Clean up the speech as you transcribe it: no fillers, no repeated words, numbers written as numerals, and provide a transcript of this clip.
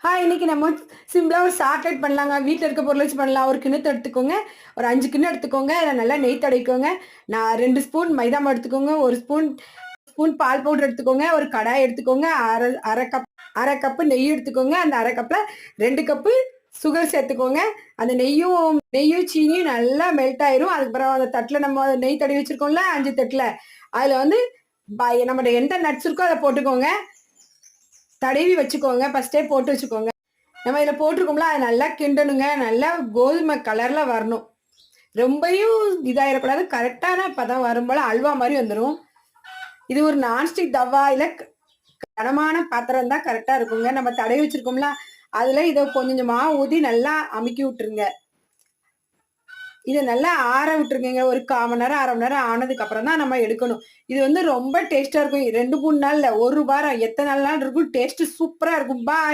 இன்னைக்கு நம்ம சிம்பிளா ஒரு சாக்லேட் பண்ணலாங்க. வீட்ல இருக்க பொருள வச்சு பண்ணலாம். ஒரு கிண்ணத்த எடுத்துக்கோங்க. ஒரு 5 கிண்ணம் எடுத்துக்கோங்க. அதில நல்லா நெய் தடவிக்கோங்க. நான் 2 ஸ்பூன் மைதா மாவு எடுத்துக்கோங்க. 1 ஸ்பூன் ஸ்பூன் பால் பவுடர் எடுத்துக்கோங்க. ஒரு கடாய் எடுத்துக்கோங்க. 1/2 கப் நெய் எடுத்துக்கோங்க. அந்த 1/2 கப்ல 2 கப்பு சுகர் சேர்த்துக்கோங்க. அந்த நெய்யும் சீனியும் நல்லா மெல்ட் ஆயிரும். அதுக்கப்புறம் அந்த தட்டுல நம்ம நெய் தடவி வச்சிருக்கோம்ல 5 தட்டுல, அதில வந்து நம்மட்ட எந்த நட்ஸ் இருக்கோ அத போட்டுக்கோங்க. தடவி வச்சுக்கோங்க. ஃபர்ஸ்ட்டே போட்டு வச்சுக்கோங்க. நம்ம இதில போட்டிருக்கோம்ல, அத நல்லா கிண்டணுங்க. நல்லா கோதுமை கலர்ல வரணும். ரொம்பயும் இதாயிரக்கூடாது. கரெக்டான பதம் வரும்போல அல்வா மாரி வந்துரும். இது ஒரு நான்ஸ்டிக் தவா இல்ல கனமான பாத்திரம் தான் கரெக்டா இருக்குங்க. நம்ம தடவி வச்சிருக்கோம்ல, அதில இத கொஞ்சம் கொஞ்சமா ஊத்தி நல்லா அமுக்கி விட்டுருங்க. இத நல்லா ஆற விட்டுருங்கங்க. ஒரு 1/4 மணி நேரம், 1/2 மணி நேரம் ஆனதுக்கு அப்புறம் தான் நம்ம எடுக்கணும். இது வந்து ரொம்ப டேஸ்ட்டா இருக்கும். 2, 3 நாள் இல்ல, 1 வாரம் எத்தன நாள் இருக்கும். டேஸ்ட் சூப்பரா இருக்கும். பாய்.